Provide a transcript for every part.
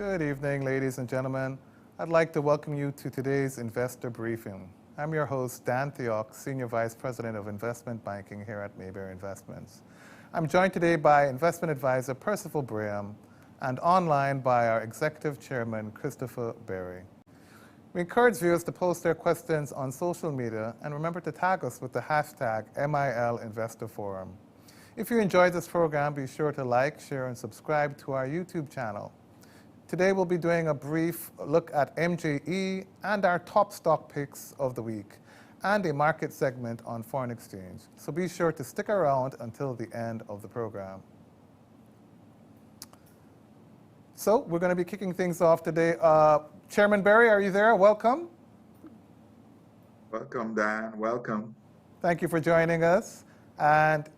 Good evening, ladies and gentlemen. I'd like to welcome you to today's investor briefing. I'm your host, Dan Theok, Senior Vice President of Investment Banking here at Mayberry Investments. I'm joined today by Investment Advisor Percival Braham and online by our Executive Chairman, Christopher Berry. We encourage viewers to post their questions on social media and remember to tag us with the hashtag #MILInvestorForum. If you enjoyed this program, be sure to like, share, and subscribe to our YouTube channel. Today we'll be doing a brief look at MJE and our top stock picks of the week and a market segment on foreign exchange. So be sure to stick around until the end of the program. So we're going to be kicking things off today. Chairman Berry, are you there? Welcome. Welcome, Dan. Welcome. Thank you for joining us. And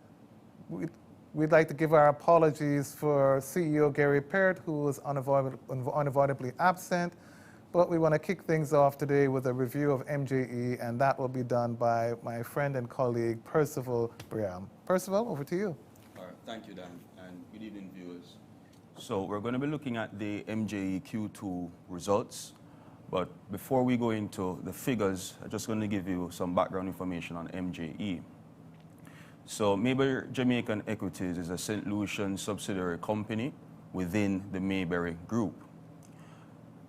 we'd like to give our apologies for CEO Gary Peart, who was unavoidably absent. But we want to kick things off today with a review of MJE, and that will be done by my friend and colleague, Percival Braham. Percival, over to you. All right, thank you, Dan, and good evening, viewers. So we're going to be looking at the MJE Q2 results. But before we go into the figures, I'm just going to give you some background information on MJE. So Mayberry Jamaican Equities is a St. Lucian subsidiary company within the Mayberry Group.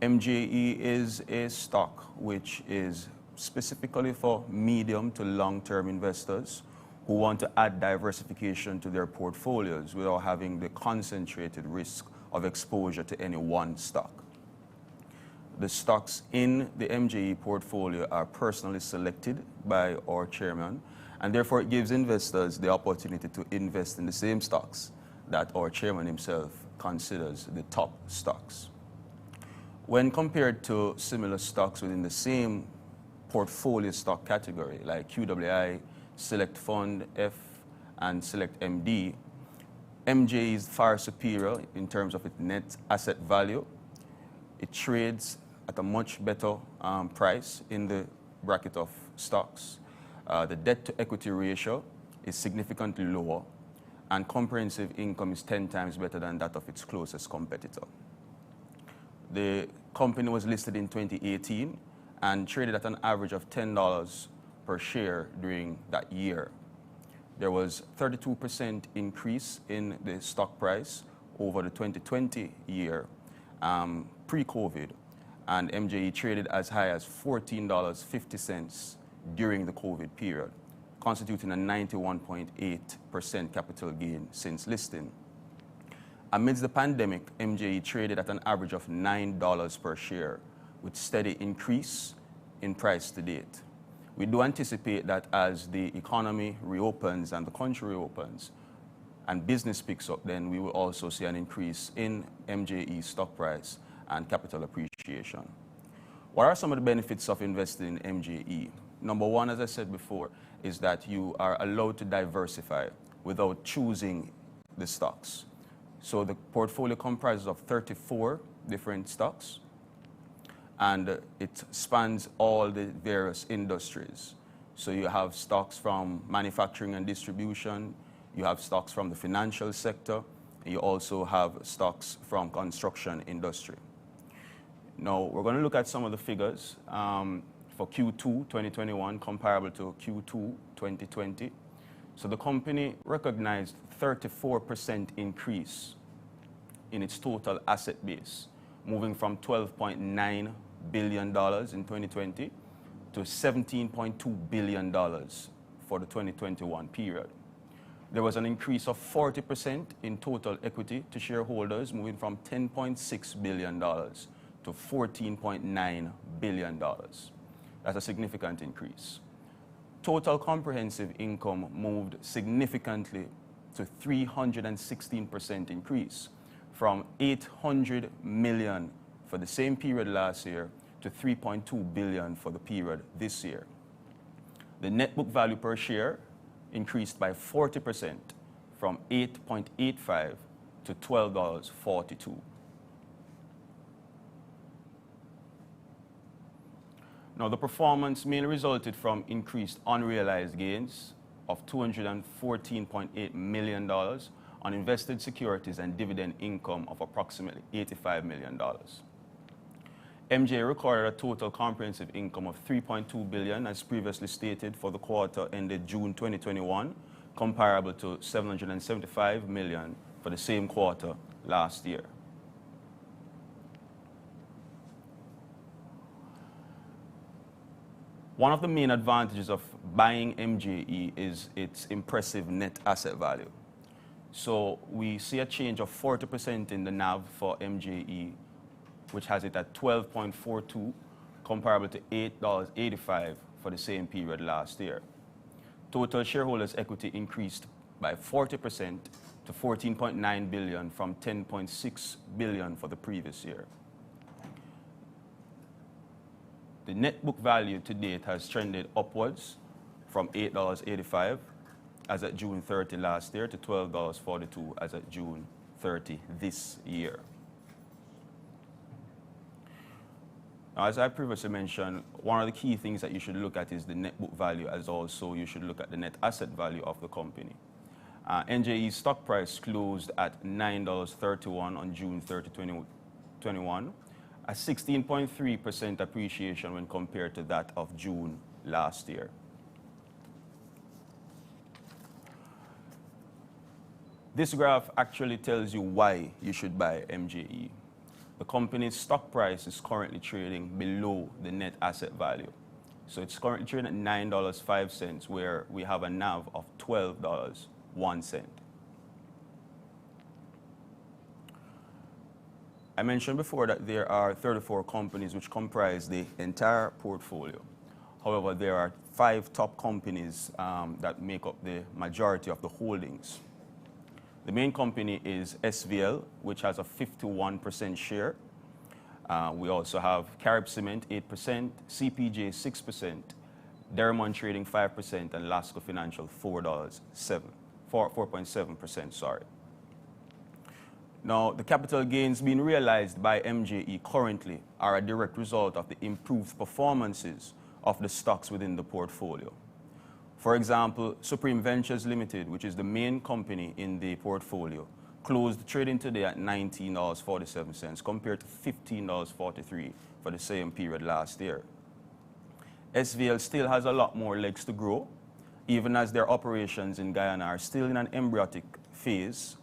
MJE is a stock which is specifically for medium to long-term investors who want to add diversification to their portfolios without having the concentrated risk of exposure to any one stock. The stocks in the MJE portfolio are personally selected by our chairman, and therefore it gives investors the opportunity to invest in the same stocks that our chairman himself considers the top stocks. When compared to similar stocks within the same portfolio stock category like QWI, Select Fund F, and Select MD, MJ is far superior in terms of its net asset value. It trades at a much better price in the bracket of stocks. The debt-to-equity ratio is significantly lower, and comprehensive income is 10 times better than that of its closest competitor. The company was listed in 2018 and traded at an average of $10 per share during that year. There was 32% increase in the stock price over the 2020 year, pre-COVID, and MJE traded as high as $14.50 during the COVID period, constituting a 91.8% capital gain since listing. Amidst the pandemic, MJE traded at an average of $9 per share, with steady increase in price to date. We do anticipate that as the economy reopens and the country reopens and business picks up, then we will also see an increase in MJE stock price and capital appreciation. What are some of the benefits of investing in MJE? Number one, as I said before, is that you are allowed to diversify without choosing the stocks. So the portfolio comprises of 34 different stocks, and it spans all the various industries. So you have stocks from manufacturing and distribution, you have stocks from the financial sector, and you also have stocks from construction industry. Now, we're going to look at some of the figures for Q2 2021 comparable to Q2 2020. So the company recognized 34% increase in its total asset base, moving from $12.9 billion in 2020 to $17.2 billion for the 2021 period. There was an increase of 40% in total equity to shareholders, moving from $10.6 billion to $14.9 billion. That's a significant increase. Total comprehensive income moved significantly to 316% increase, from $800 million for the same period last year to $3.2 billion for the period this year. The net book value per share increased by 40%, from $8.85 to $12.42. Now, the performance mainly resulted from increased unrealized gains of $214.8 million on invested securities and dividend income of approximately $85 million. MJ recorded a total comprehensive income of $3.2 billion, as previously stated, for the quarter ended June 2021, comparable to $775 million for the same quarter last year. One of the main advantages of buying MJE is its impressive net asset value. So we see a change of 40% in the NAV for MJE, which has it at 12.42, comparable to $8.85 for the same period last year. Total shareholders' equity increased by 40% to $14.9 billion from $10.6 billion for the previous year. The net book value to date has trended upwards from $8.85 as at June 30 last year to $12.42 as at June 30 this year. Now, as I previously mentioned, one of the key things that you should look at is the net book value, as also you should look at the net asset value of the company. NJE's stock price closed at $9.31 on June 30, 2021, a 16.3% appreciation when compared to that of June last year. This graph actually tells you why you should buy MJE. The company's stock price is currently trading below the net asset value. So it's currently trading at $9.05, where we have a NAV of $12.01. I mentioned before that there are 34 companies which comprise the entire portfolio. However, there are 5 top companies that make up the majority of the holdings. The main company is SVL, which has a 51% share. We also have Carib Cement, 8%, CPJ, 6%, Dermont Trading, 5%, and Lasco Financial, 4.7%, sorry. Now, the capital gains being realized by MJE currently are a direct result of the improved performances of the stocks within the portfolio. For example, Supreme Ventures Limited, which is the main company in the portfolio, closed trading today at $19.47 compared to $15.43 for the same period last year. SVL still has a lot more legs to grow, even as their operations in Guyana are still in an embryonic phase,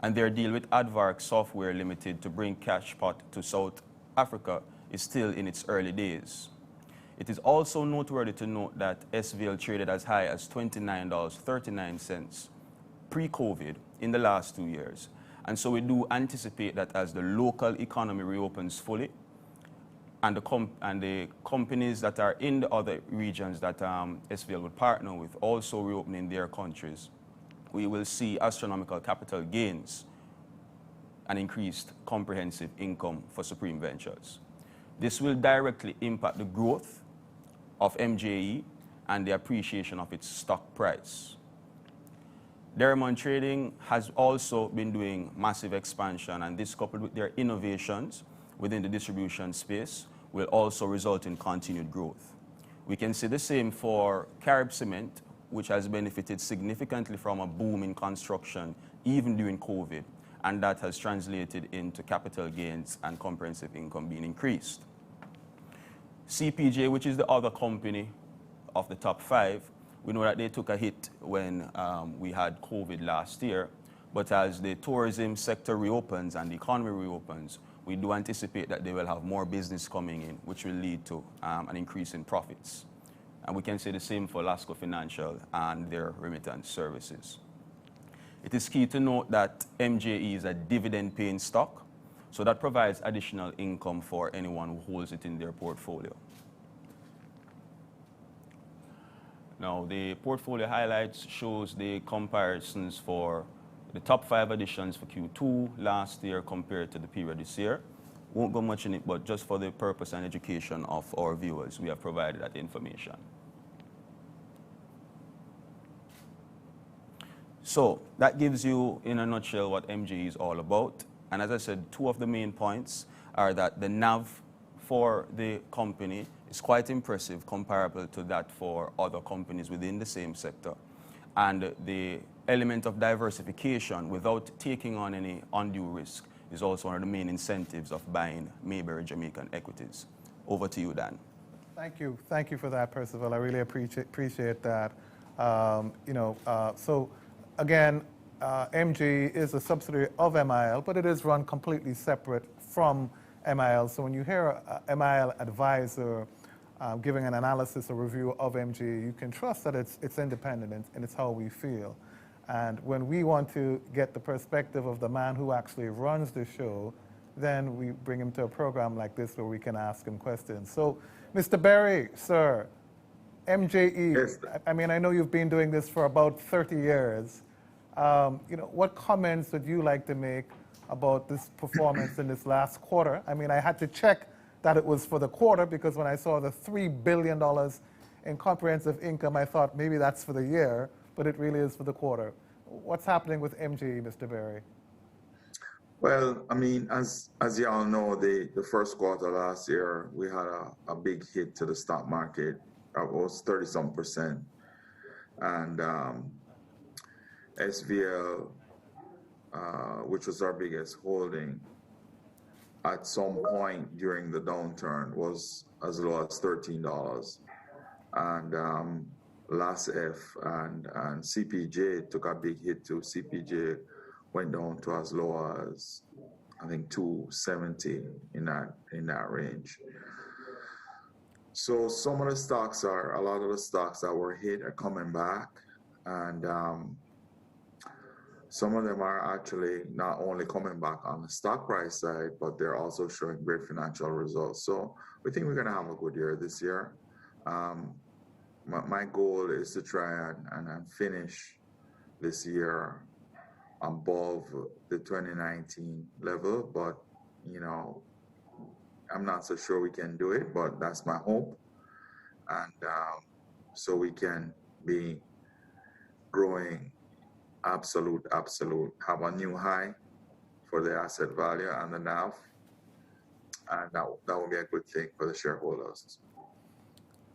and their deal with Advark Software Limited to bring Cashpot to South Africa is still in its early days. It is also noteworthy to note that SVL traded as high as $29.39 pre-COVID in the last 2 years. And so we do anticipate that as the local economy reopens fully, and the companies that are in the other regions that SVL would partner with also reopening their countries, we will see astronomical capital gains and increased comprehensive income for Supreme Ventures. This will directly impact the growth of MJE and the appreciation of its stock price. Dermont Trading has also been doing massive expansion, and this, coupled with their innovations within the distribution space, will also result in continued growth. We can see the same for Carib Cement, which has benefited significantly from a boom in construction even during COVID, and that has translated into capital gains and comprehensive income being increased. CPJ, which is the other company of the top 5, we know that they took a hit when we had COVID last year, but as the tourism sector reopens and the economy reopens, we do anticipate that they will have more business coming in, which will lead to an increase in profits. And we can say the same for Lasco Financial and their remittance services. It is key to note that MJE is a dividend-paying stock, so that provides additional income for anyone who holds it in their portfolio. Now, the portfolio highlights shows the comparisons for the top 5 additions for Q2 last year compared to the period this year. Won't go much in it, but just for the purpose and education of our viewers, we have provided that information. So that gives you, in a nutshell, what MJE is all about. And as I said, 2 of the main points are that the NAV for the company is quite impressive, comparable to that for other companies within the same sector. And the element of diversification without taking on any undue risk is also one of the main incentives of buying Mayberry Jamaican equities. Over to you, Dan. Thank you for that, Percival. I really appreciate that. So again, MG is a subsidiary of MIL, but it is run completely separate from MIL. So when you hear a MIL advisor giving an analysis or review of MG, you can trust that it's independent and it's how we feel. And when we want to get the perspective of the man who actually runs the show, then we bring him to a program like this where we can ask him questions. So, Mr. Berry, sir, MJE, Yes. I mean, I know you've been doing this for about 30 years. What comments would you like to make about this performance in this last quarter? I mean, I had to check that it was for the quarter because when I saw the $3 billion in comprehensive income, I thought maybe that's for the year, but it really is for the quarter. What's happening with MJE, Mr. Berry? Well, I mean, as you all know, the first quarter last year, we had a big hit to the stock market. It was 30-some%. And SVL, which was our biggest holding, at some point during the downturn was as low as $13. And LASF and CPJ took a big hit too. CPJ went down to as low as, I think, 270 in that range. So some of the stocks a lot of the stocks that were hit are coming back, and some of them are actually not only coming back on the stock price side, but they're also showing great financial results. So we think we're going to have a good year this year. My goal is to try and finish this year above the 2019 level, but I'm not so sure we can do it, but that's my hope. And so we can be growing absolute, have a new high for the asset value and the NAV, and that will be a good thing for the shareholders.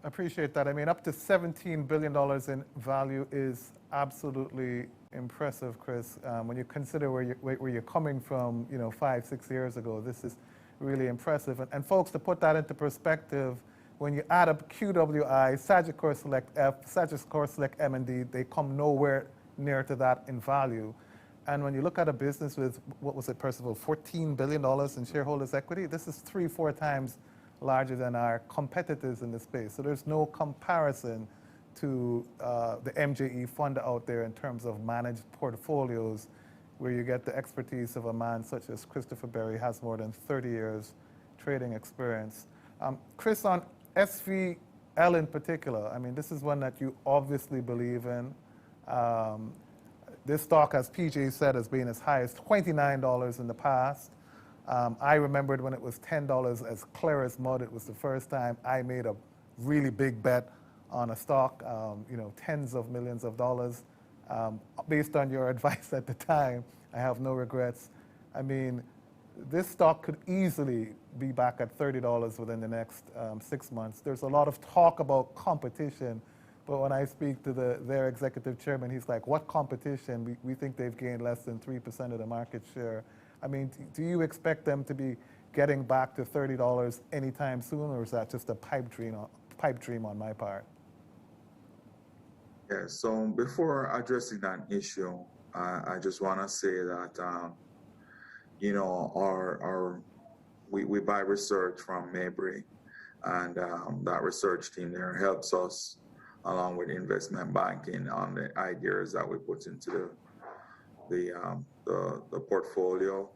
I appreciate that. I mean, up to $17 billion in value is absolutely impressive, Chris. When you consider where you're coming from, 5-6 years ago, this is really impressive. And folks, to put that into perspective, when you add up QWI, Sagicor Select F, Sagicor Select M and D, they come nowhere near to that in value. And when you look at a business with, what was it, Percival, $14 billion in shareholders' equity, this is 3-4 times larger than our competitors in the space. So there's no comparison to the MJE fund out there in terms of managed portfolios where you get the expertise of a man such as Christopher Berry, has more than 30 years trading experience. Chris, on SVL in particular, I mean, this is one that you obviously believe in. This stock, as PJ said, has been as high as $29 in the past. I remembered when it was $10 as clear as mud. It was the first time I made a really big bet on a stock, tens of millions of dollars. Based on your advice at the time, I have no regrets. I mean, this stock could easily be back at $30 within the next 6 months. There's a lot of talk about competition, but when I speak to their executive chairman, he's like, what competition? We think they've gained less than 3% of the market share. I mean, do you expect them to be getting back to $30 anytime soon, or is that just a pipe dream on my part? Yeah, so before addressing that issue, I just want to say that, we buy research from Mayberry, and that research team there helps us along with investment banking on the ideas that we put into the portfolio,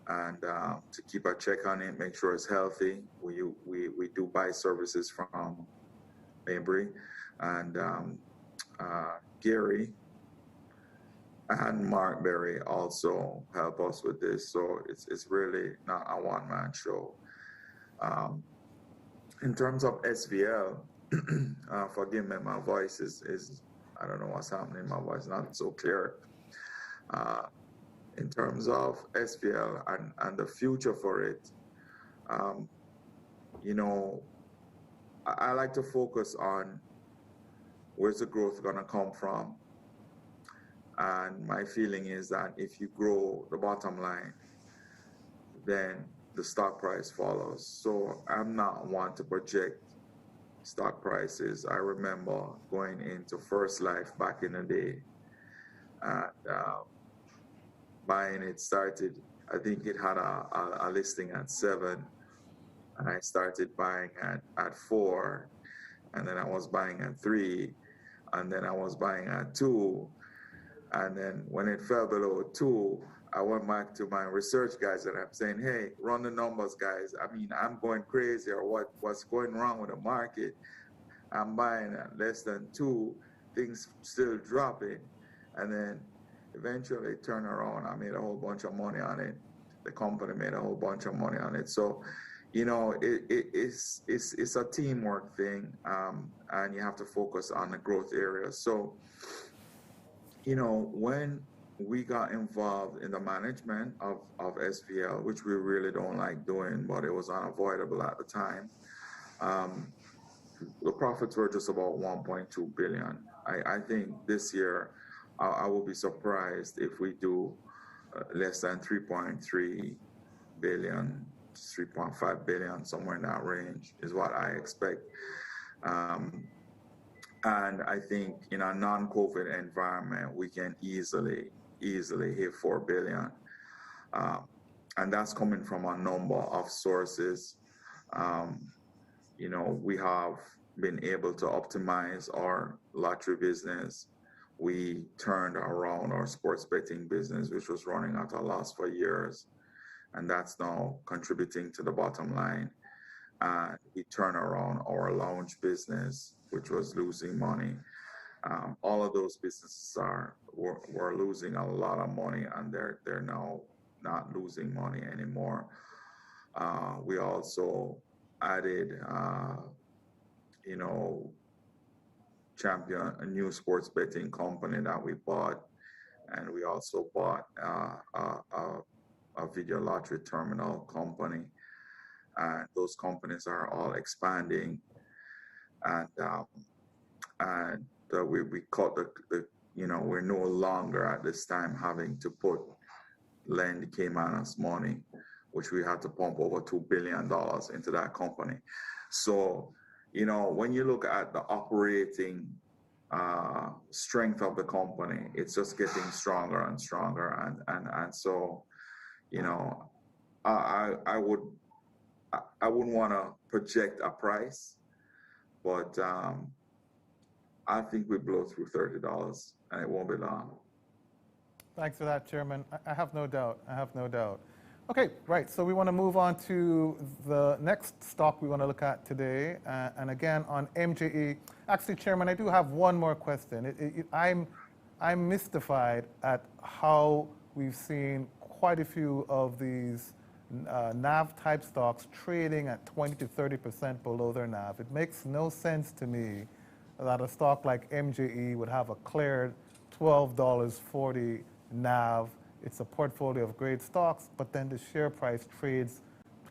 and to keep a check on it, make sure it's healthy. We do buy services from Mayberry, and Gary and Mark Berry also help us with this. So it's really not a one-man show. In terms of SVL, forgive me, my voice is I don't know what's happening. My voice is not so clear. In terms of SVL and the future for it, I like to focus on where's the growth going to come from. And my feeling is that if you grow the bottom line, then the stock price follows. So I'm not one to project stock prices. I remember going into First Life back in the day and buying it started, I think it had a listing at 7, and I started buying at 4, and then I was buying at 3, and then I was buying at 2, and then when it fell below 2, I went back to my research guys and I'm saying, hey, run the numbers, guys. I mean, I'm going crazy, or what's going wrong with the market? I'm buying at less than 2, things still dropping. And then eventually turn around. I made a whole bunch of money on it. The company made a whole bunch of money on it. So, it's a teamwork thing, and you have to focus on the growth areas. So, when we got involved in the management of SVL, which we really don't like doing, but it was unavoidable at the time, the profits were just about 1.2 billion. I think this year I will be surprised if we do less than 3.3 billion, 3.5 billion, somewhere in that range is what I expect. And I think in a non-COVID environment, we can easily hit 4 billion. And that's coming from a number of sources. We have been able to optimize our lottery business. We turned around our sports betting business, which was running at a loss for years, and that's now contributing to the bottom line. And we turned around our lounge business, which was losing money. All of those businesses were losing a lot of money, and they're now not losing money anymore. We also added, Champion, a new sports betting company that we bought, and we also bought a video lottery terminal company. And those companies are all expanding, and we cut we're no longer at this time having to lend Caymanas money, which we had to pump over $2 billion into that company. So, when you look at the operating strength of the company, it's just getting stronger and stronger. And so, I wouldn't want to project a price, but I think we blow through $30, and it won't be long. Thanks for that, Chairman. I have no doubt. Okay, right. So we want to move on to the next stock we want to look at today. And again, on MJE. Actually, Chairman, I do have one more question. I'm mystified at how we've seen quite a few of these NAV-type stocks trading at 20 to 30% below their NAV. It makes no sense to me that a stock like MJE would have a cleared $12.40 NAV. It's a portfolio of great stocks, but then the share price trades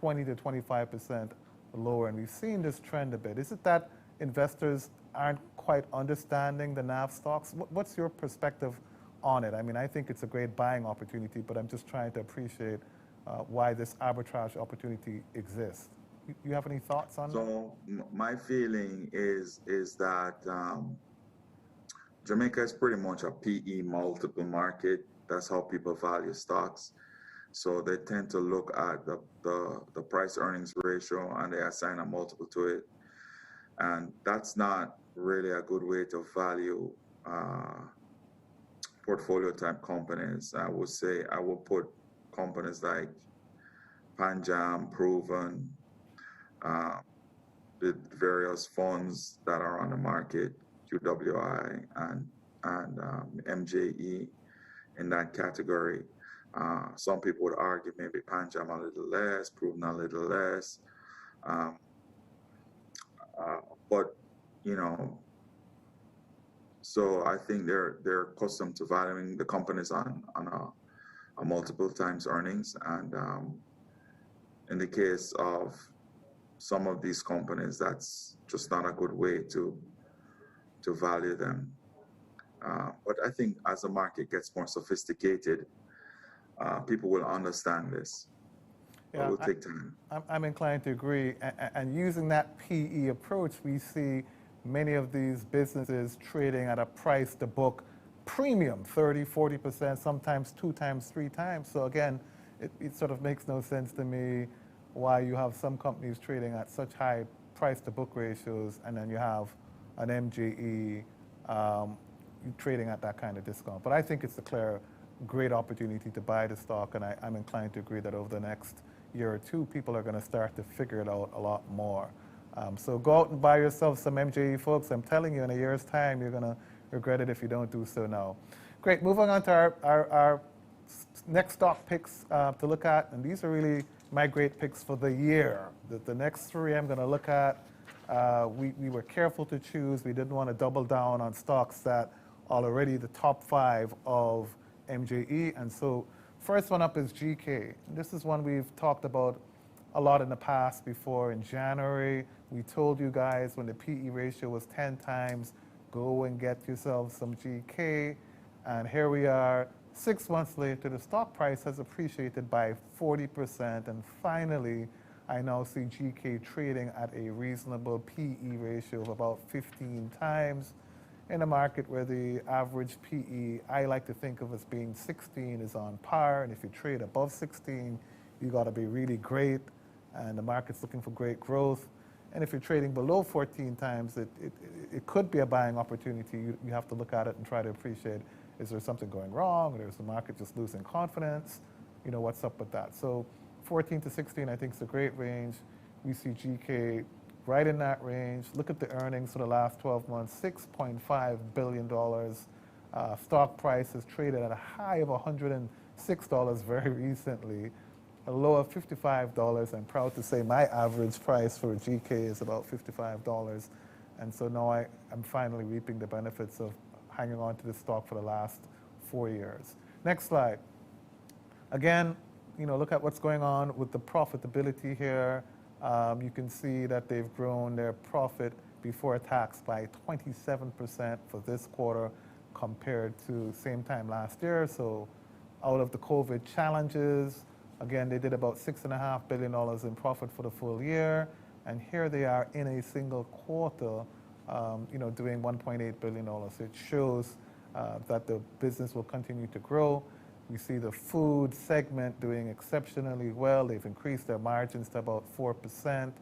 20 to 25% lower. And we've seen this trend a bit. Is it that investors aren't quite understanding the NAV stocks? What's your perspective on it? I mean, I think it's a great buying opportunity, but I'm just trying to appreciate why this arbitrage opportunity exists. You have any thoughts on that? So my feeling is that Jamaica is pretty much a PE multiple market. That's how people value stocks. So they tend to look at the price earnings ratio and they assign a multiple to it. And that's not really a good way to value portfolio type companies. I would say I would put companies like Panjam, Proven, the various funds that are on the market, QWI and MJE in that category. Some people would argue maybe Panjam a little less, Proven a little less. But, so I think they're accustomed to valuing the companies on a multiple times earnings. And in the case of some of these companies, that's just not a good way to value them. But I think as the market gets more sophisticated, people will understand this. But it Yeah, will take time. I'm inclined to agree. And using that PE approach, we see many of these businesses trading at a price to book premium, 30, 40%, sometimes 2 times, 3 times. So again, it sort of makes no sense to me why you have some companies trading at such high price to book ratios, and then you have an MJE trading at that kind of discount. But I think it's a clear, great opportunity to buy the stock, and I'm inclined to agree that over the next year or two, people are going to start to figure it out a lot more. So go out and buy yourself some MJE, folks. I'm telling you, in a year's time, you're going to regret it if you don't do so now. Great. Moving on to our next stock picks to look at, and these are really my great picks for the year. The next 3 I'm going to look at, we were careful to choose. We didn't want to double down on stocks that are already the top 5 of MJE. And so first one up is GK. This is one we've talked about a lot in the past. Before in January, we told you guys when the PE ratio was 10 times, go and get yourself some GK. And here we are, 6 months later, the stock price has appreciated by 40%. And finally, I now see GK trading at a reasonable PE ratio of about 15 times in a market where the average PE, I like to think of as being 16, is on par. And if you trade above 16, you got to be really great. And the market's looking for great growth. And if you're trading below 14 times, it could be a buying opportunity. You have to look at it and try to appreciate, is there something going wrong? Or is the market just losing confidence? You know, what's up with that? So 14 to 16, I think, is a great range. We see GK right in that range. Look at the earnings for the last 12 months, $6.5 billion. Stock price has traded at a high of $106 very recently, a low of $55. I'm proud to say my average price for GK is about $55. And so now I'm finally reaping the benefits of hanging on to this stock for the last 4 years. Next slide. Again, you know, look at what's going on with the profitability here. You can see that they've grown their profit before tax by 27% for this quarter compared to same time last year. So out of the COVID challenges, again, they did about $6.5 billion in profit for the full year. And here they are in a single quarter, you know, doing $1.8 billion. So it shows that the business will continue to grow. We see the food segment doing exceptionally well. They've increased their margins to about 4%.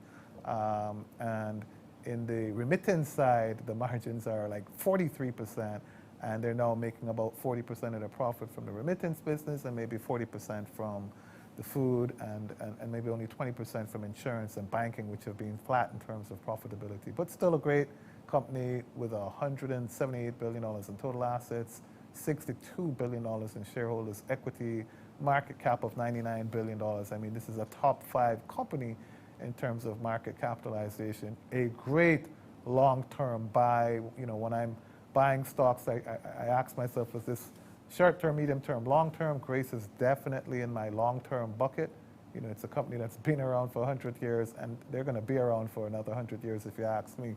And in the remittance side, the margins are like 43%. And they're now making about 40% of their profit from the remittance business and maybe 40% from the food and maybe only 20% from insurance and banking, which have been flat in terms of profitability. But still a great company with $178 billion in total assets, $62 billion in shareholders' equity, market cap of $99 billion. I mean, this is a top 5 company in terms of market capitalization. A great long-term buy. You know, when I'm buying stocks, I ask myself, is this short-term, medium-term, long-term? Grace is definitely in my long-term bucket. You know, it's a company that's been around for 100 years, and they're going to be around for another 100 years if you ask me.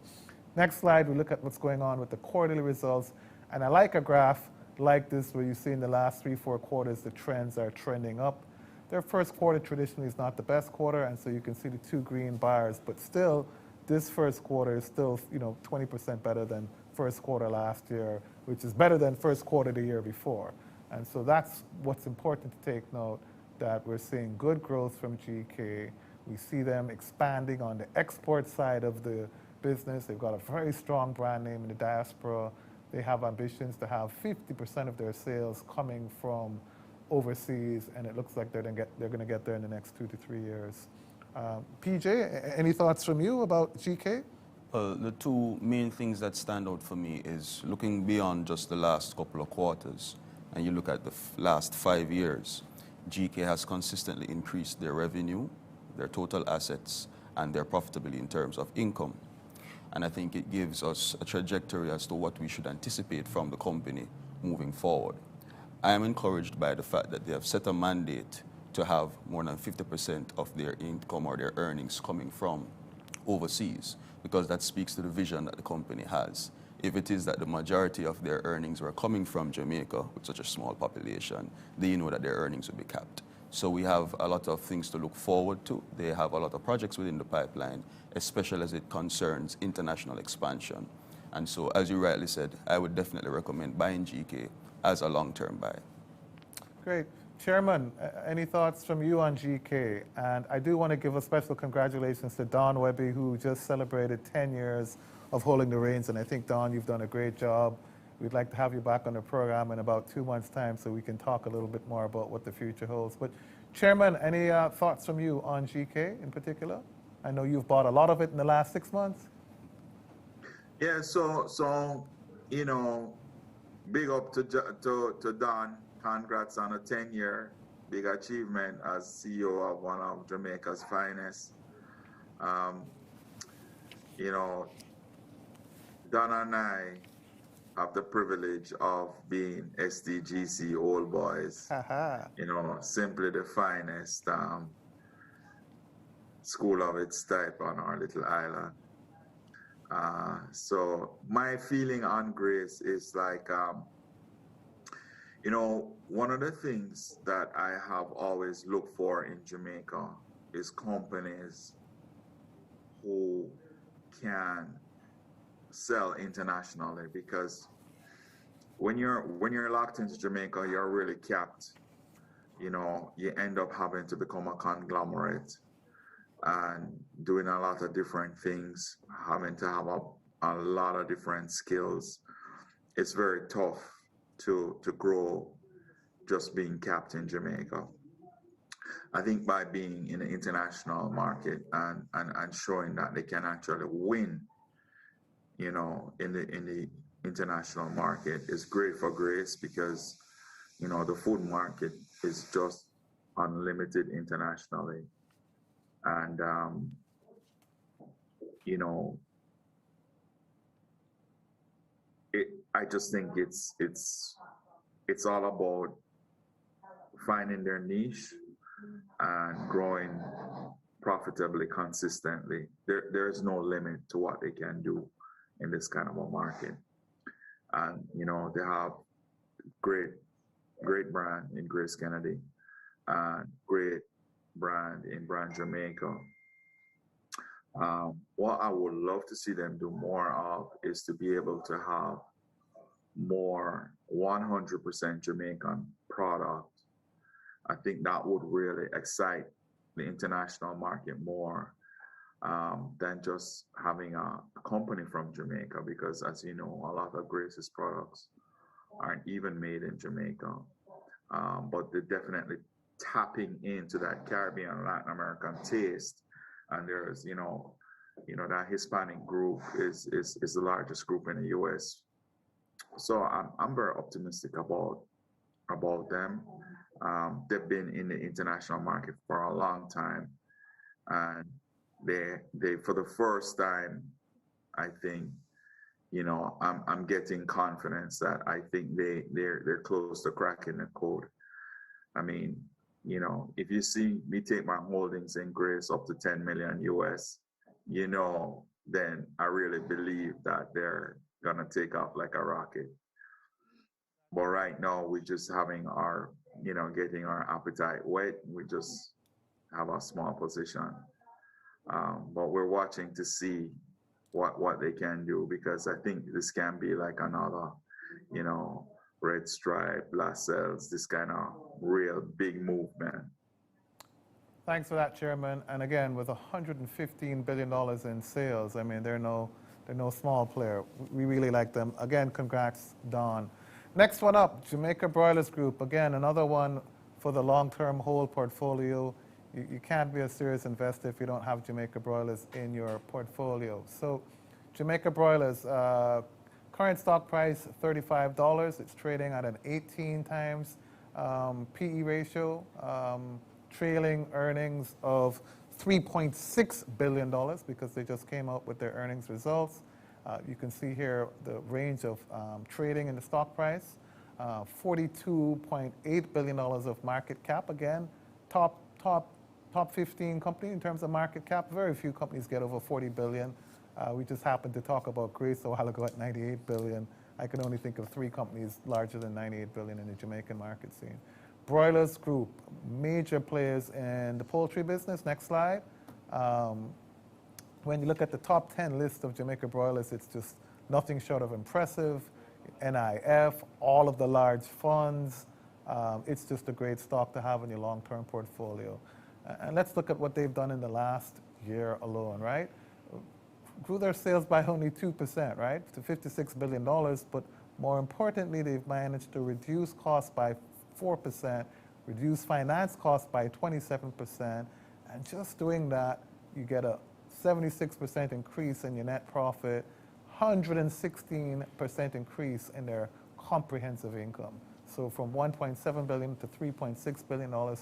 Next slide, we look at what's going on with the quarterly results. And I like a graph like this where you see in the last 3-4 quarters the trends are trending up. Their first quarter traditionally is not the best quarter, and so you can see the 2 green bars. But still, this first quarter is still, you know, 20% better than first quarter last year, which is better than first quarter the year before. And so that's what's important to take note, that we're seeing good growth from GK. We see them expanding on the export side of the business. They've got a very strong brand name in the diaspora. They have ambitions to have 50% of their sales coming from overseas, and it looks like they're going to get there in the next 2 to 3 years. PJ, any thoughts from you about GK? The 2 main things that stand out for me is looking beyond just the last couple of quarters, and you look at the last 5 years. GK has consistently increased their revenue, their total assets, and their profitability in terms of income. And I think it gives us a trajectory as to what we should anticipate from the company moving forward. I am encouraged by the fact that they have set a mandate to have more than 50% of their income or their earnings coming from overseas, because that speaks to the vision that the company has. If it is that the majority of their earnings were coming from Jamaica with such a small population, they know that their earnings will be capped. So we have a lot of things to look forward to. They have a lot of projects within the pipeline, especially as it concerns international expansion. And so, as you rightly said, I would definitely recommend buying GK as a long-term buy. Great. Chairman, any thoughts from you on GK? And I do want to give a special congratulations to Don Webby, who just celebrated 10 years of holding the reins. And I think, Don, you've done a great job. We'd like to have you back on the program in about 2 months' time so we can talk a little bit more about what the future holds. But, Chairman, any thoughts from you on GK in particular? I know you've bought a lot of it in the last 6 months. Yeah, so you know, big up to Don. Congrats on a 10-year big achievement as CEO of one of Jamaica's finest. You know, Don and I have the privilege of being SDGC old boys. You know, simply the finest school of its type on our little island. So my feeling on Grace is like, you know, one of the things that I have always looked for in Jamaica is companies who can sell internationally, because when you're locked into Jamaica, you're really capped. You know, you end up having to become a conglomerate and doing a lot of different things, having to have a lot of different skills. It's very tough to grow just being capped in Jamaica. I think by being in the international market and showing that they can actually win, you know, in the international market is great for Grace, because, you know, the food market is just unlimited internationally. And, you know, I just think it's all about finding their niche and growing profitably, consistently. There is no limit to what they can do in this kind of a market. And, you know, they have great brand in Grace Kennedy and great brand in Brand Jamaica. What I would love to see them do more of is to be able to have more 100% Jamaican product. I think that would really excite the international market more than just having a company from Jamaica, because, as you know, a lot of Grace's products aren't even made in Jamaica. But they're definitely tapping into that Caribbean, Latin American taste. And there's, you know, that Hispanic group is the largest group in the US. So I'm very optimistic about them. They've been in the international market for a long time, and they for the first time, I think, you know, I'm getting confidence that I think they're close to cracking the code. I mean, you know, if you see me take my holdings in Grace up to 10 million US, you know, then I really believe that they're gonna take off like a rocket. But right now, we're just having our, you know, getting our appetite wet. We just have a small position. But we're watching to see what they can do, because I think this can be like another, you know, Red Stripe, Lascelles, this kind of real big movement. Thanks for that, Chairman. And again, with $115 billion in sales, I mean, they're no small player. We really like them. Again, congrats, Don. Next one up, Jamaica Broilers Group. Again, another one for the long-term hold portfolio. You can't be a serious investor if you don't have Jamaica Broilers in your portfolio. So Jamaica Broilers, current stock price, $35. It's trading at an 18 times PE ratio, trailing earnings of $3.6 billion, because they just came out with their earnings results. You can see here the range of trading in the stock price, $42.8 billion of market cap. Again, top 15 company in terms of market cap. Very few companies get over 40 billion. We just happened to talk about Grace a while ago at 98 billion. I can only think of 3 companies larger than 98 billion in the Jamaican market scene. Broilers Group, major players in the poultry business. Next slide. When you look at the top 10 list of Jamaica broilers, it's just nothing short of impressive. NIF, all of the large funds. It's just a great stock to have in your long-term portfolio. And let's look at what they've done in the last year alone, right? Grew their sales by only 2%, right, to $56 billion, but more importantly, they've managed to reduce costs by 4%, reduce finance costs by 27%, and just doing that, you get a 76% increase in your net profit, 116% increase in their comprehensive income. So from $1.7 billion to $3.6 billion.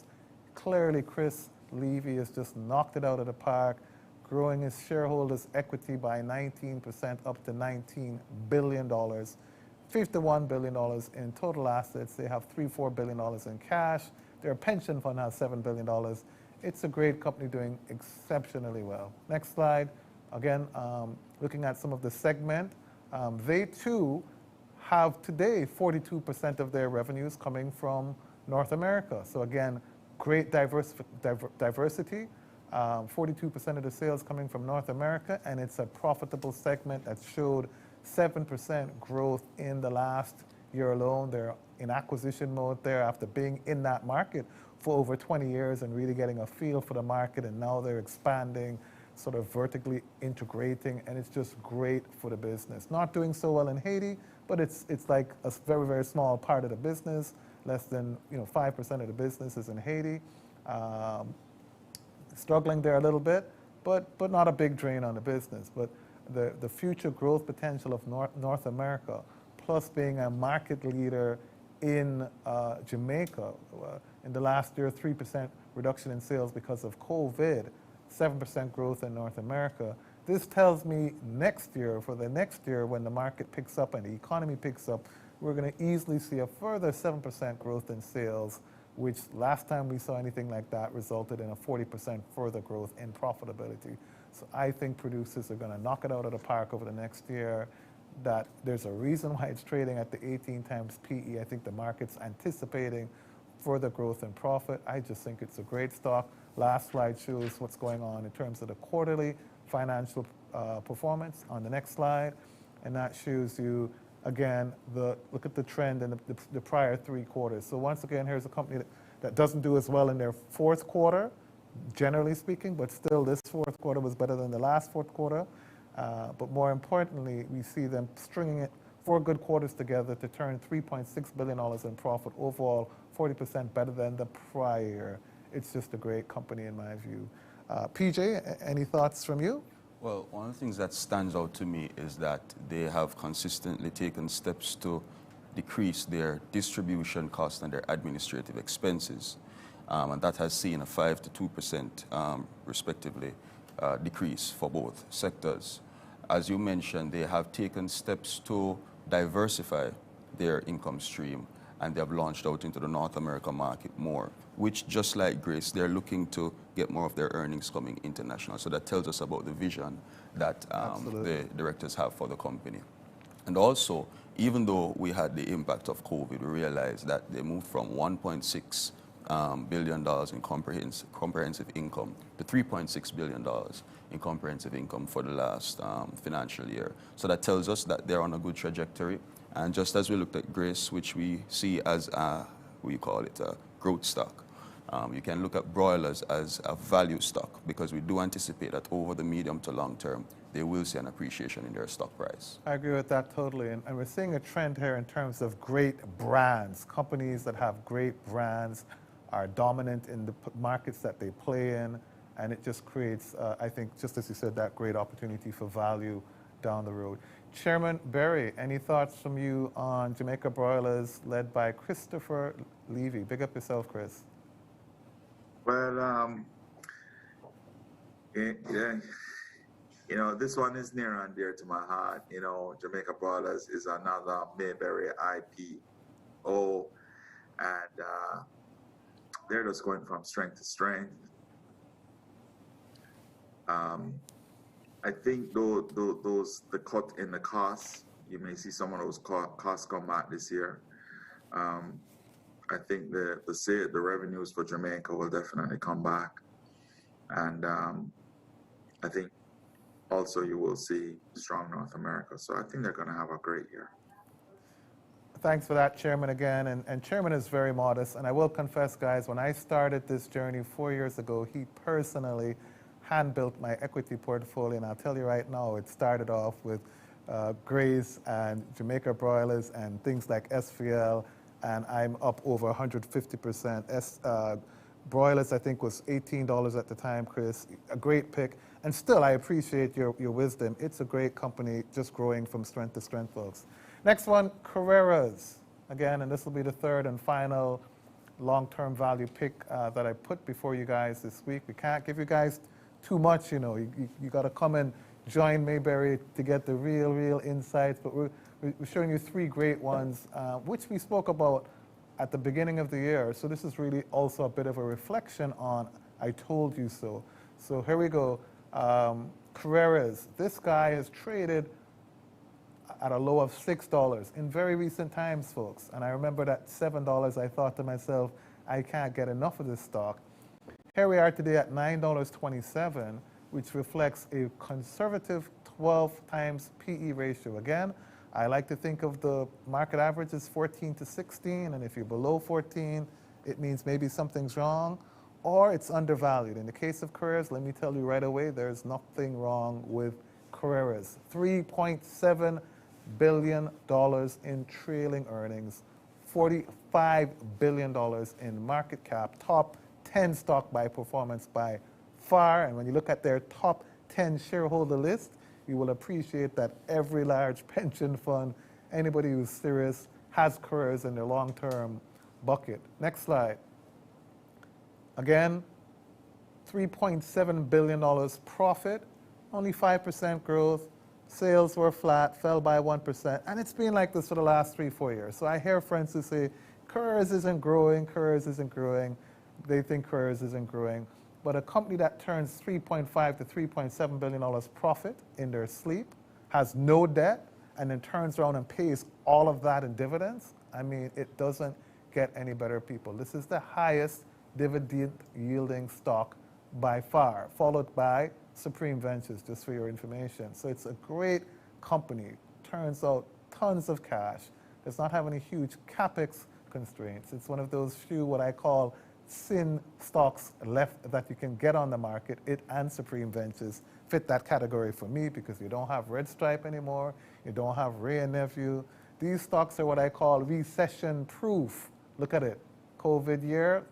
Clearly, Chris Levy has just knocked it out of the park, growing his shareholders' equity by 19% up to $19 billion, $51 billion in total assets. They have $4 billion in cash. Their pension fund has $7 billion. It's a great company doing exceptionally well. Next slide. Again, looking at some of the segment, they too have today 42% of their revenues coming from North America. So again, great diversity. 42% of the sales coming from North America, and it's a profitable segment that showed 7% growth in the last year alone. They're in acquisition mode there after being in that market for over 20 years and really getting a feel for the market, and now they're expanding, sort of vertically integrating, and it's just great for the business. Not doing so well in Haiti, but it's like a very, very small part of the business. Less than 5% of the business is in Haiti. Struggling there a little bit, but not a big drain on the business. But the future growth potential of North America, plus being a market leader in Jamaica, in the last year, 3% reduction in sales because of COVID, 7% growth in North America. This tells me next year, for the next year, when the market picks up and the economy picks up, we're going to easily see a further 7% growth in sales, which last time we saw anything like that resulted in a 40% further growth in profitability. So I think producers are going to knock it out of the park over the next year. That there's a reason why it's trading at the 18 times PE. I think the market's anticipating further growth in profit. I just think it's a great stock. Last slide shows what's going on in terms of the quarterly financial performance on the next slide. And that shows you, again, look at the trend in the prior 3 quarters. So once again, here's a company that doesn't do as well in their fourth quarter, generally speaking, but still this fourth quarter was better than the last fourth quarter. But more importantly, we see them stringing it 4 good quarters together to turn $3.6 billion in profit overall, 40% better than the prior. It's just a great company in my view. PJ, any thoughts from you? Well, one of the things that stands out to me is that they have consistently taken steps to decrease their distribution costs and their administrative expenses. And that has seen a 5 to 2% respectively decrease for both sectors. As you mentioned, they have taken steps to diversify their income stream, and they have launched out into the North America market more, which, just like Grace, they're looking to get more of their earnings coming international. So that tells us about the vision that the directors have for the company. And also, even though we had the impact of COVID, we realized that they moved from $1.6 billion in comprehensive income to $3.6 billion in comprehensive income for the last financial year. So that tells us that they're on a good trajectory. And just as we looked at Grace, which we see as a growth stock, you can look at broilers as a value stock, because we do anticipate that over the medium to long term, they will see an appreciation in their stock price. I agree with that totally. And we're seeing a trend here in terms of great brands. Companies that have great brands are dominant in the markets that they play in. And it just creates, I think, just as you said, that great opportunity for value down the road. Chairman Berry, any thoughts from you on Jamaica Broilers led by Christopher Levy? Big up yourself, Chris. Well, yeah, this one is near and dear to my heart. Jamaica Broilers is another Mayberry IPO, and they're just going from strength to strength. I think the cut in the costs, you may see some of those costs come back this year. Um, I think the revenues for Jamaica will definitely come back, and I think also you will see strong North America. So I think they're going to have a great year. Thanks for that, Chairman, again. And Chairman is very modest. And I will confess, guys, when I started this journey 4 years ago, he personally hand-built my equity portfolio. And I'll tell you right now, it started off with Grace and Jamaica Broilers and things like SVL, and I'm up over 150%. Broilers, I think, was $18 at the time, Chris. A great pick. And still, I appreciate your wisdom. It's a great company, just growing from strength to strength, folks. Next one, Carreras. Again, and this will be the third and final long-term value pick that I put before you guys this week. We can't give you guys too much, you know. You got to come and join Mayberry to get the real insights. But we're showing you three great ones, which we spoke about at the beginning of the year. So this is really also a bit of a reflection on I told you so. So here we go. Carreras. This guy has traded at a low of $6 in very recent times, folks. And I remember that $7, I thought to myself, I can't get enough of this stock. Here we are today at $9.27, which reflects a conservative 12 times PE ratio. Again, I like to think of the market average as 14 to 16, and if you're below 14, it means maybe something's wrong, or it's undervalued. In the case of Carreras, let me tell you right away, there's nothing wrong with Carreras. $3.7 billion in trailing earnings, $45 billion in market cap, top 10 stock by performance by far. And when you look at their top 10 shareholder list, you will appreciate that every large pension fund, anybody who's serious, has Carreras in their long-term bucket. Next slide. Again, $3.7 billion profit, only 5% growth. Sales were flat, fell by 1%, and it's been like this for the last 3-4 years. So I hear friends who say, Carreras isn't growing, Carreras isn't growing. They think Carreras isn't growing. But a company that turns $3.5 to $3.7 billion profit in their sleep, has no debt, and then turns around and pays all of that in dividends, I mean, it doesn't get any better, people. This is the highest dividend yielding stock by far, followed by Supreme Ventures, just for your information. So it's a great company, turns out tons of cash, does not have any huge capex constraints. It's one of those few what I call sin stocks left that you can get on the market. It and Supreme Ventures fit that category for me because you don't have Red Stripe anymore, you don't have Ray and Nephew. These stocks are what I call recession proof. Look at it, COVID year,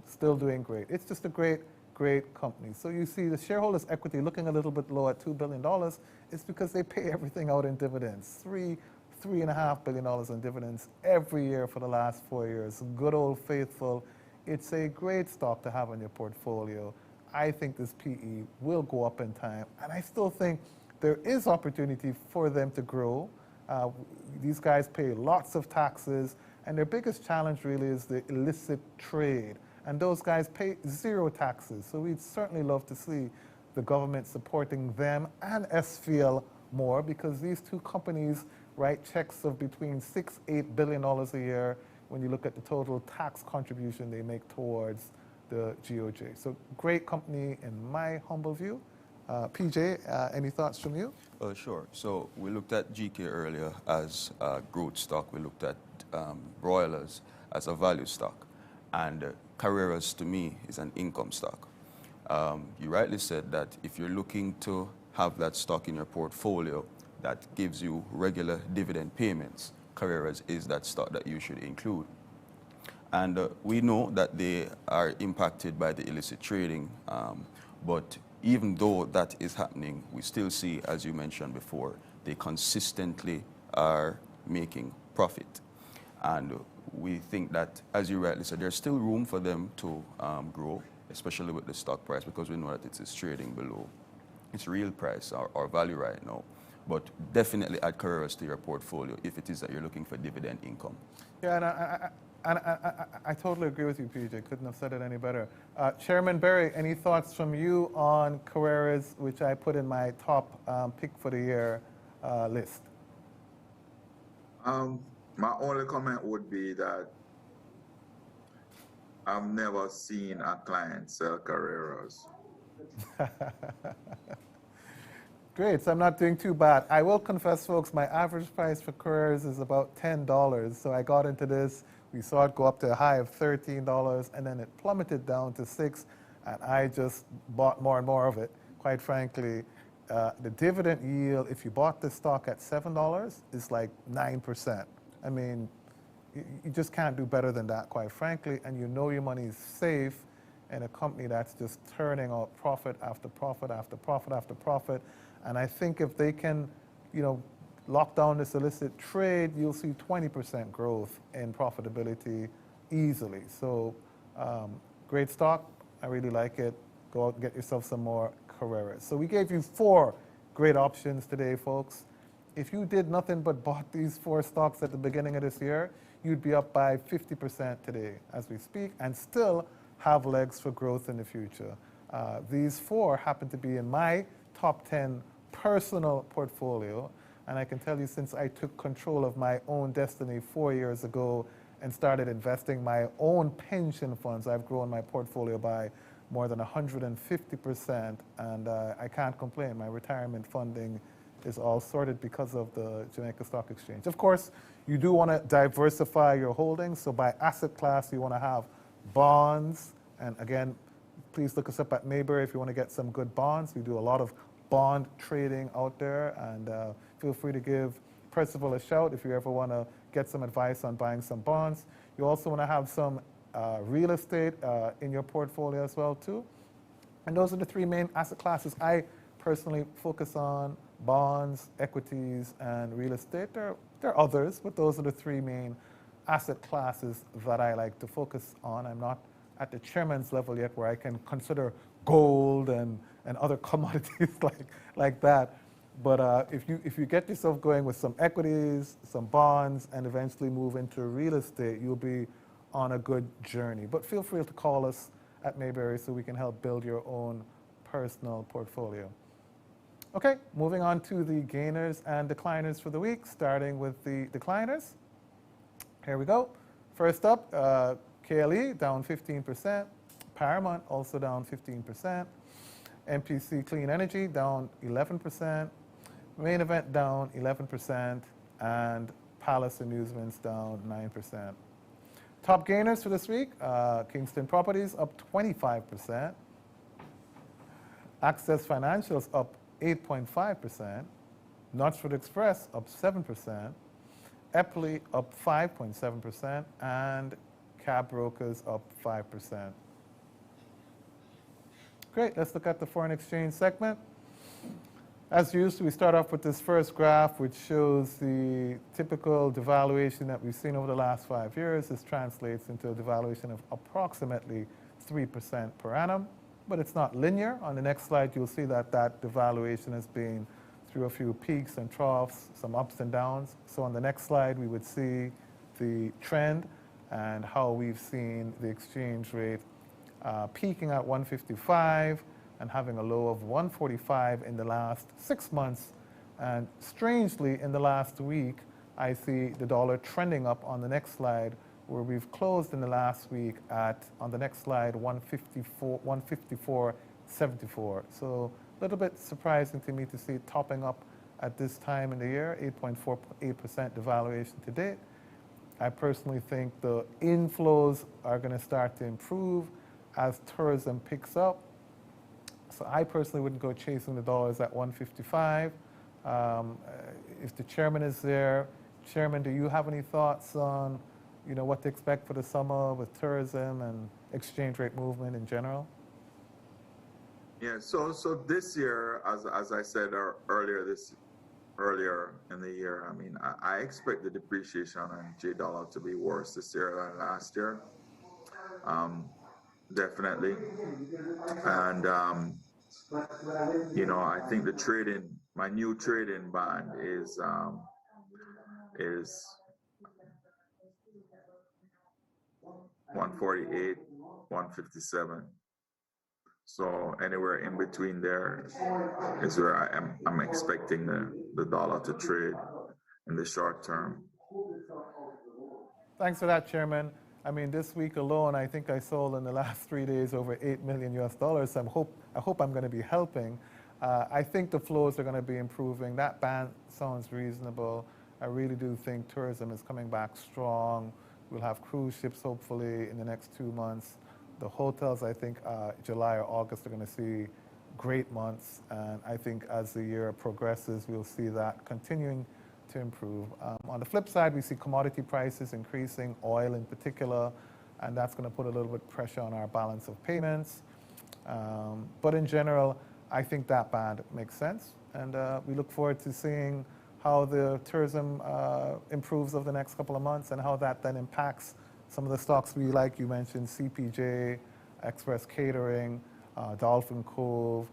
still doing great. It's just a great company. So you see the shareholders' equity looking a little bit low at $2 billion. It's because they pay everything out in dividends. $3.5 billion in dividends every year for the last 4 years. Good old faithful. It's a great stock to have in your portfolio. I think this PE will go up in time, and I still think there is opportunity for them to grow. These guys pay lots of taxes, and their biggest challenge really is the illicit trade. And those guys pay zero taxes. So we'd certainly love to see the government supporting them and SVL more, because these two companies write checks of between $6-8 billion a year when you look at the total tax contribution they make towards the GOJ. So great company in my humble view. PJ, any thoughts from you? Sure. So we looked at GK earlier as a growth stock. We looked at broilers as a value stock. And Carreras, to me, is an income stock. You rightly said that if you're looking to have that stock in your portfolio that gives you regular dividend payments, Carreras is that stock that you should include. And we know that they are impacted by the illicit trading, but even though that is happening, we still see, as you mentioned before, they consistently are making profit. And we think that, as you rightly said, there's still room for them to grow, especially with the stock price, because we know that it is trading below its real price or value right now. But definitely add Carreras to your portfolio if it is that you're looking for dividend income. Yeah, and And I totally agree with you, PJ. Couldn't have said it any better. Chairman Berry, any thoughts from you on Carreras, which I put in my top pick for the year list? My only comment would be that I've never seen a client sell Carreras. Great, so I'm not doing too bad. I will confess, folks, my average price for Carreras is about $10. So I got into this. We saw it go up to a high of $13, and then it plummeted down to $6, and I just bought more and more of it. Quite frankly, the dividend yield, if you bought this stock at $7, is like 9%. I mean, you just can't do better than that, quite frankly, and you know your money is safe in a company that's just turning out profit after profit after profit after profit. And I think if they can, lock down this illicit trade, you'll see 20% growth in profitability easily. So great stock. I really like it. Go out and get yourself some more Carreras. So we gave you 4 great options today, folks. If you did nothing but bought these 4 stocks at the beginning of this year, you'd be up by 50% today as we speak and still have legs for growth in the future. These 4 happen to be in my top 10 personal portfolio. And I can tell you, since I took control of my own destiny 4 years ago and started investing my own pension funds, I've grown my portfolio by more than 150%. And I can't complain. My retirement funding is all sorted because of the Jamaica Stock Exchange. Of course, you do want to diversify your holdings. So by asset class, you want to have bonds. And again, please look us up at Mayberry if you want to get some good bonds. We do a lot of bond trading out there. And feel free to give Percival a shout if you ever want to get some advice on buying some bonds. You also want to have some real estate in your portfolio as well, too. And those are the 3 main asset classes I personally focus on: bonds, equities, and real estate. There are others, but those are the 3 main asset classes that I like to focus on. I'm not at the chairman's level yet where I can consider gold and other commodities like that. But if you get yourself going with some equities, some bonds, and eventually move into real estate, you'll be on a good journey. But feel free to call us at Mayberry so we can help build your own personal portfolio. Okay, moving on to the gainers and decliners for the week, starting with the decliners. Here we go. First up, KLE down 15%, Paramount also down 15%, MPC Clean Energy down 11%, Main Event down 11%, and Palace Amusements down 9%. Top gainers for this week, Kingston Properties up 25%, Access Financials up 8.5%, Knutsford Express up 7%, Epley up 5.7%, and Cab Brokers up 5%. Great, let's look at the foreign exchange segment. As usual, we start off with this first graph, which shows the typical devaluation that we've seen over the last 5 years. This translates into a devaluation of approximately 3% per annum, but it's not linear. On the next slide, you'll see that that devaluation has been through a few peaks and troughs, some ups and downs. So on the next slide, we would see the trend and how we've seen the exchange rate peaking at 155 and having a low of 145 in the last 6 months. And strangely, in the last week, I see the dollar trending up on the next slide, where we've closed in the last week at, on the next slide, 154.74. So a little bit surprising to me to see it topping up at this time in the year, 8.48% devaluation to date. I personally think the inflows are going to start to improve as tourism picks up. So I personally wouldn't go chasing the dollars at 155. If the chairman is there, Chairman, do you have any thoughts on, what to expect for the summer with tourism and exchange rate movement in general? Yeah, so this year, as I said earlier in the year, I mean, I expect the depreciation on J dollar to be worse this year than last year. Definitely. And I think my new trading band is 148, 157. So anywhere in between there is where I'm expecting the dollar to trade in the short term. Thanks for that, Chairman. I mean, this week alone, I think I sold in the last 3 days over $8 million US dollars. So I hope I'm going to be helping. I think the flows are going to be improving. That band sounds reasonable. I really do think tourism is coming back strong. We'll have cruise ships hopefully in the next 2 months. The hotels, I think July or August are going to see great months. And I think as the year progresses, we'll see that continuing to improve. On the flip side, we see commodity prices increasing, oil in particular, and that's going to put a little bit of pressure on our balance of payments. But in general, I think that band makes sense, and we look forward to seeing how the tourism improves over the next couple of months and how that then impacts some of the stocks we like. You mentioned CPJ, Express Catering, Dolphin Cove,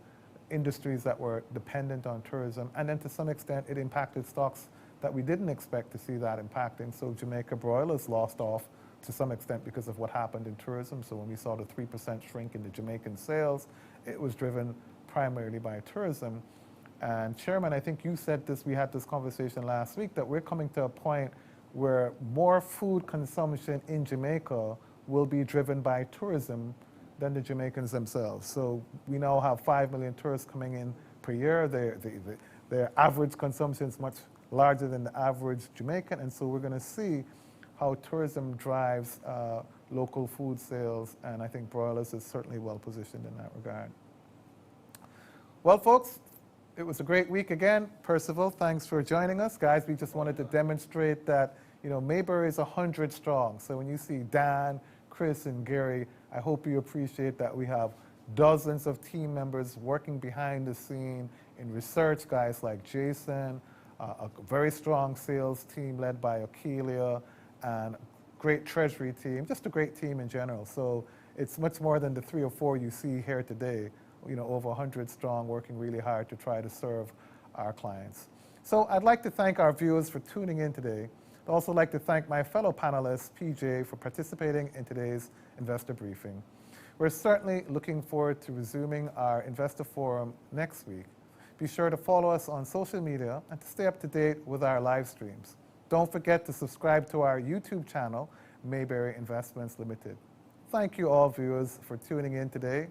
industries that were dependent on tourism, and then to some extent it impacted stocks that we didn't expect to see that impacting. So Jamaica Broilers lost off to some extent because of what happened in tourism. So when we saw the 3% shrink in the Jamaican sales, it was driven primarily by tourism. And Chairman, I think you said this, we had this conversation last week, that we're coming to a point where more food consumption in Jamaica will be driven by tourism than the Jamaicans themselves. So we now have 5 million tourists coming in per year. Their average consumption is much larger than the average Jamaican, and so we're going to see how tourism drives local food sales, and I think Broilers is certainly well positioned in that regard. Well, folks, it was a great week again. Percival, thanks for joining us. Guys, we just wanted to demonstrate that, Mayberry is 100 strong. So when you see Dan, Chris, and Gary, I hope you appreciate that we have dozens of team members working behind the scene in research, guys like Jason, a very strong sales team led by Akeelia, and great treasury team, just a great team in general. So it's much more than the 3 or 4 you see here today, over 100 strong, working really hard to try to serve our clients. So I'd like to thank our viewers for tuning in today. I'd also like to thank my fellow panelists, PJ, for participating in today's investor briefing. We're certainly looking forward to resuming our investor forum next week. Be sure to follow us on social media and to stay up to date with our live streams. Don't forget to subscribe to our YouTube channel, Mayberry Investments Limited. Thank you all viewers for tuning in today.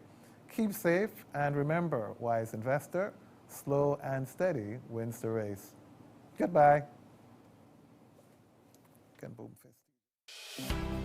Keep safe, and remember, wise investor, slow and steady wins the race. Goodbye. Boom fist.